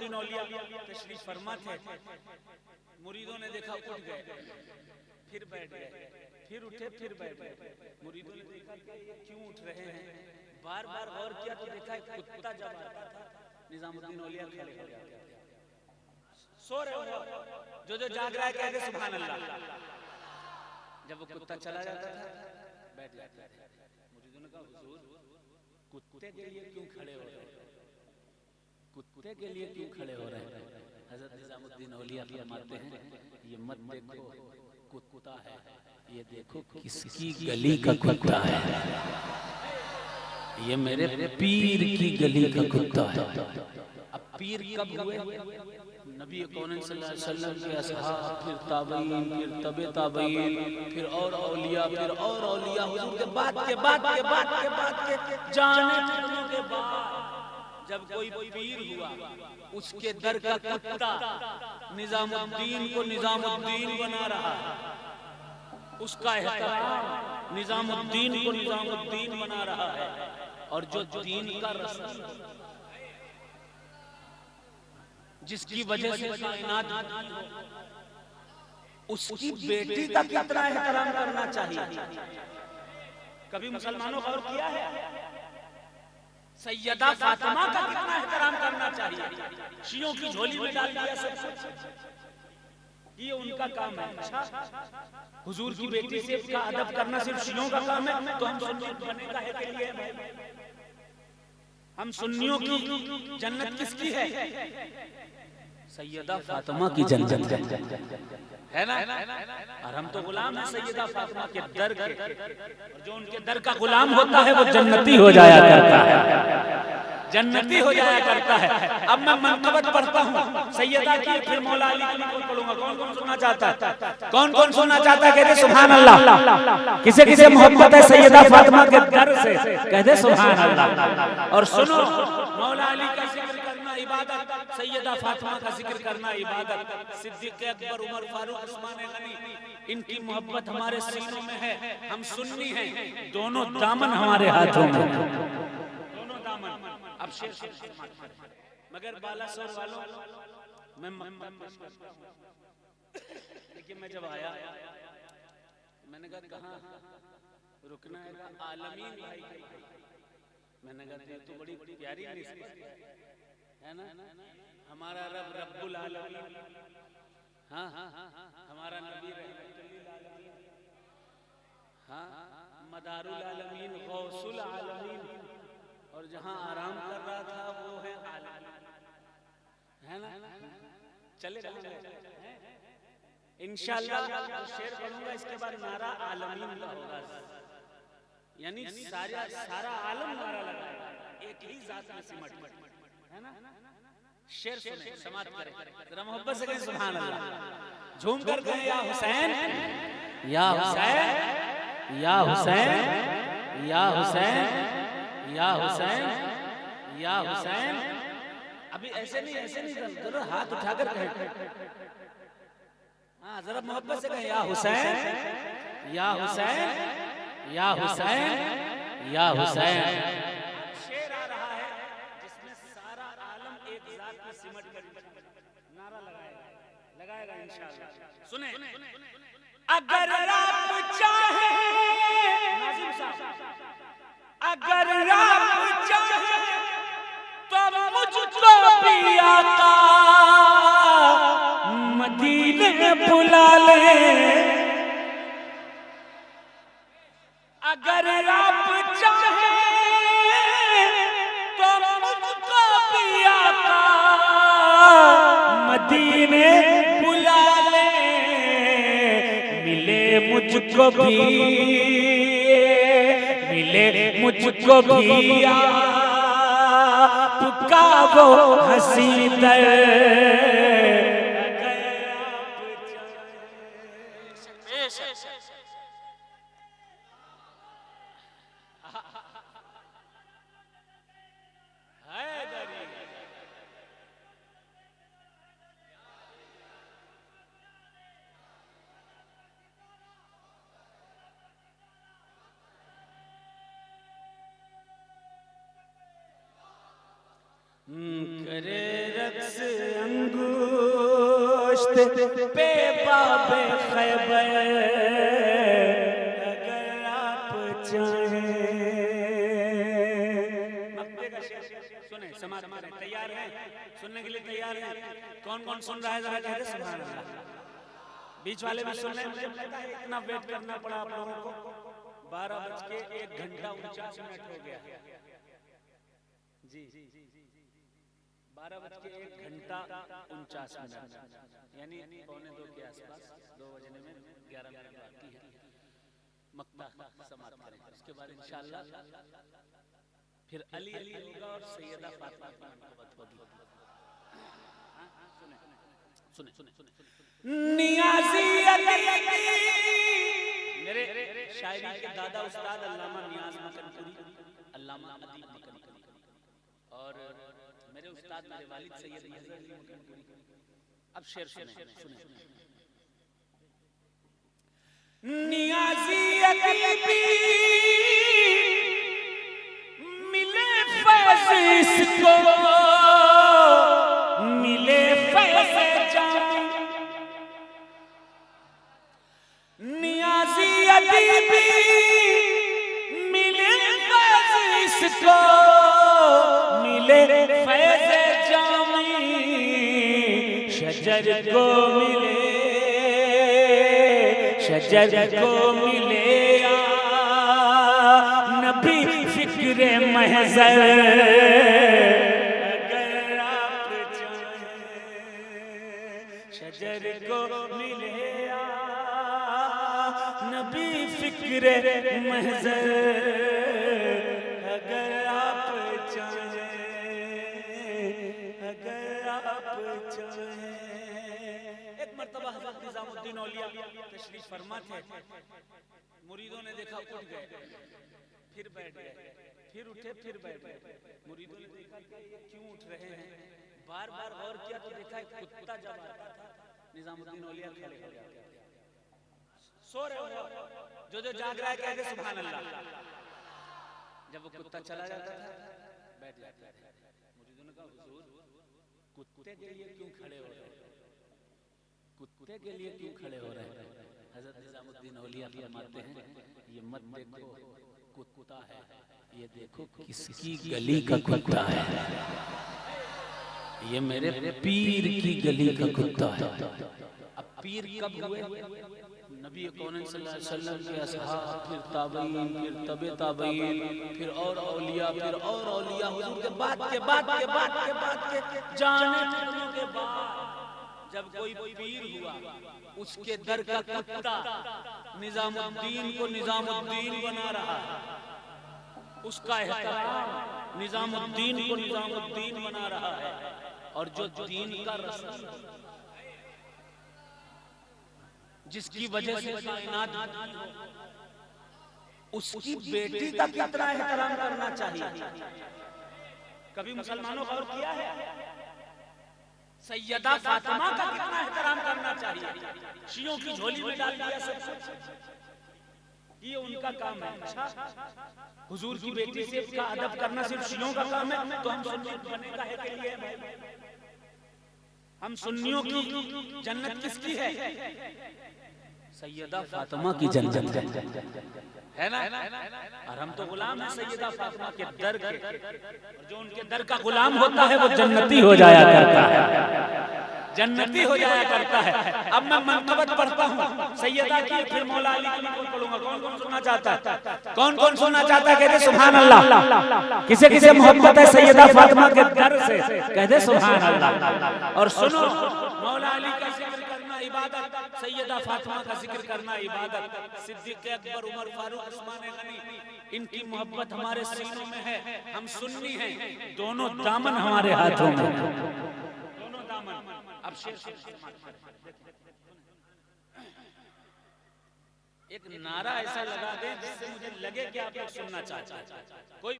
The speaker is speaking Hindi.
निजामुद्दीन औलिया तशरीफ फरमा थे, मुरीदों ने देखा उठ गए, फिर बैठ गए, फिर उठे, फिर बैठ गए। मुरीदों ने देखा कि ये क्यों उठ रहे हैं, बार बार गौर किया तो देखा एक कुत्ता जब आता था निजामुद्दीन औलिया खड़े हो जाते थे। सो रहे हो, जो जो जाग रहा है कहते सुभान अल्लाह। जब वो कुत्ता चला जाता था बैठ जाते थे। मुरीदों ने कहा हुजूर कुत्ते के लिए क्यों खड़े हो रहे हैं, कुत्ते के लिए क्यों खड़े हो रहे हैं? हजरत निजामुद्दीन औलिया फरमाते हैं ये मत देखो कुत्ता है, ये देखो किसकी गली का कुत्ता है, ये मेरे पीर की गली का कुत्ता है। अब पीर कब हुए? नबी कौन सल्लल्लाहु अलैहि वसल्लम के असहाब, फिर ताबईन, फिर तबे ताबईन, फिर और औलिया, फिर और औलिया, हुजूर के बाद के बाद के बाद के बाद के जाने के बाद जब कोई पीर हुआ उसके दर का कुत्ता निजामुद्दीन को निजामुद्दीन बना रहा है, उसका एहतराम निजामुद्दीन को निजामुद्दीन बना रहा है। और जो दीन का रसूल जिसकी वजह से कायनात उसकी बेटी का कितना एहतराम करना चाहिए। कभी मुसलमानों का गौर किया है? सैयदा फातिमा का कितना एहतराम करना चाहिए। शियों की झोली में डाल दिया सब कुछ, ये उनका काम है। अच्छा, हुजूर की बेटी से का अदब करना सिर्फ शियों का काम है, तो हम सुन्नी बनने का है के लिए है। हम सुन्नियों की जन्नत किसकी है? सैयदा फातिमा की जन्नत है ना। और हम तो गुलाम हैं सैयदा फातिमा के दर के, जो उनके दर का गुलाम होता है वो जन्नती हो जाया करता है, जन्नती हो जाया करता है। अब मैं मनक़बत पढ़ता हूँ सैयदा की, फिर मौला अली की पढ़ूंगा। कौन कौन सुनना चाहता है? कौन कौन सुनना चाहता है? कहते सुभान अल्लाह। किसे किसे मोहब्बत है सैयदा फातिमा के दर से? कहते सुभान अल्लाह। और सुनो, मौला अली का जिक्र करना इबादत, सैयदा फातिमा का जिक्र करना इबादत। सिद्दीक़ अकबर, उमर फारूक, उस्मान गनी, इनकी मोहब्बत हमारे सीनों में है। हम सुन्नी हैं, दोनों दामन हमारे हाथों में, दोनों दामन। अब शेर मगर बालासोर वालों देखिए, मैं जब आया मैंने कहा कहाँ रुकना है? आलमीन भाई। मैंने कहा ये तो बड़ी प्यारी निस्बत है ना, हमारा रब रब्बुल आलमीन, हाँ हमारा नबी रहमतुल्लिल आलमीन, हाँ मदारुल आलमीन, गौसुल आलमीन, और जहाँ आराम कर रहा था वो है आलमीन, है ना। चले इंशाअल्लाह शेर पढ़ूंगा, इसके बाद नारा आलमीन का होगा, यानी सारा आलम नारा लगाएगा, एक ही जात में सिमट, है ना। शेर सुने, समाप्त करें, जरा मोहब्बत से कहें सुभान अल्लाह, झूम कर कहें या हुसैन, या हुसैन, या हुसैन, या हुसैन, या हुसैन, या हुसैन। अभी ऐसे नहीं जरा हाथ उठाकर कहें, हाँ जरा मोहब्बत से कहें या हुसैन, या हुसैन, या हुसैन, या हुसैन। शेर आ रहा है जिसमें सारा आलम एक जात में सिमट कर नारा लगाएगा इंशाअल्लाह। सुने, अगर आप चाहे नाज़िम साहब, अगर आप चाहे तो मुझको भी आका मदीने बुला ले, अगर आप चाहे तो मुझको भी आका मदीने बुला ले, मिले मुझको भी आपका वो हंसी दर। करे रक्स पे बाबे खैबर अगर आप चाहें। मक्ते का शेर सुने, समाज में तैयार हैं, सुनने के लिए तैयार हैं? कौन कौन सुन रहा है जरा कह दे सुभान अल्लाह। बीच वाले भी सुन रहे हैं? मुझे पता है इतना वेट करना पड़ा आप लोगों को। 12:01 हो गया जी, 12:01 यानी 1:45 के आसपास, 2 बजने में 11 मिनट बाकी है। मक्ता समाप्त करें, उसके बाद इंशाअल्लाह फिर अली अली होगा और सैयदा फातिमा की मोहब्बत होगी। सुने सुने सुने नियाज़ी अली मेरे शायरी के दादा उस्ताद अल्लामा नियाज़ मकनपुरी, अल्लामा अदीब मकनपुरी, और मेरे उस्ताद मेरे वालिद सैयद नियाज़ी अली मकनपुरी। अब शेर सुने सुने नियाज़ी अली मिले फैज़ इसको, मिले फैज़ जामी, नियाज़ी अदीबी मिले फैज़ इसको, मिले फैज़ जामी, शजर को मिले, शजर को मिले नबी फिक्रे महज़र अगर आप चाहें। शजर को मिले नबी फिक्रे महज़र अगर आप चाहें, अगर आप चाहें। एक मर्तबा हज़रत निज़ामुद्दीन औलिया तशरीफ फरमा थे, मुरीदों ने देखा उठ गए, फिर बैठ गए, फिर उठे, फिर बैठ गए। मुरीदों ने देखा कि ये क्यों उठ रहे हैं, बार बार गौर किया तो देखा एक कुत्ता जब आता था निज़ामुद्दीन औलिया खड़े हो जाते थे। सो रहे हो जो जाग रहा है कहते सुभान अल्लाह। जब वो कुत्ता चला जाता था बैठ जाते थे। मुरीदों ने कहा हुजूर कुत्ते के लिए क्यों खड़े हो रहे हैं, कुत्ते के लिए क्यों खड़े हो रहे हैं? हज़रत निज़ामुद्दीन औलिया फरमाते हैं ये मत देखो कुत्ता है, ये देखो किसकी गली का कुत्ता है, ये मेरे पीर की गली का कुत्ता है। अब पीर कब हुए? नबी कौन सल्लल्लाहु अलैहि वसल्लम के असहाब, फिर ताबईन, फिर तबे ताबईन, फिर और औलिया, फिर और औलिया, हुजूर के बाद के बाद के बाद के बाद के जाने के बाद जब कोई पीर हुआ उसके दर का कुत्ता निज़ामुद्दीन को निज़ामुद्दीन बना रहा है, उसका एहतराम निज़ामुद्दीन को निज़ामुद्दीन बना रहा है। और जो दीन का रसूल जिसकी वजह से कायनात उसकी बेटी का कितना एहतराम करना चाहिए। कभी मुसलमानों गौर किया है? सैयदा फातिमा का कितना एहतराम करना चाहिए। शियों की झोली में डाल दिया सब कुछ, ये उनका काम है। अच्छा हुजूर की बेटी से का अदब करना सिर्फ शियों का काम है, तो हम सुन्नी बनने का है के लिए हम सुन्नियों की जन्नत किसकी है? सैयदा फातिमा की जन्नत है ना। और हम तो गुलाम हैं सैयदा फातिमा के दर के, जो उनके दर का गुलाम होता है वो जन्नती हो जाया करता है, जन्नती हो जाया करता है। अब मैं मनक़बत पढ़ता हूँ सैयदा की, फिर मौला अली की पढ़ूंगा। कौन कौन सुनना चाहता है? कौन कौन सुनना चाहता है? कहते सुभान अल्लाह। किसे किसे मोहब्बत है सैयदा फातिमा के दर से? कहते सुभान अल्लाह। और सुनो मौला अली का जिक्र करना इबादत, सैयदा फातिमा का जिक्र करना इबादत। सिद्दीक़ अकबर, उमर फारूक, उस्मान गनी, इनकी मोहब्बत हमारे सीनों में है। हम सुन्नी हैं, दोनों दामन हमारे हाथों में, दोनों दामन। अब शेर एक नारा ऐसा लगा दे जिससे मुझे लगे कि आप लोग सुनना चाहते हैं। कोई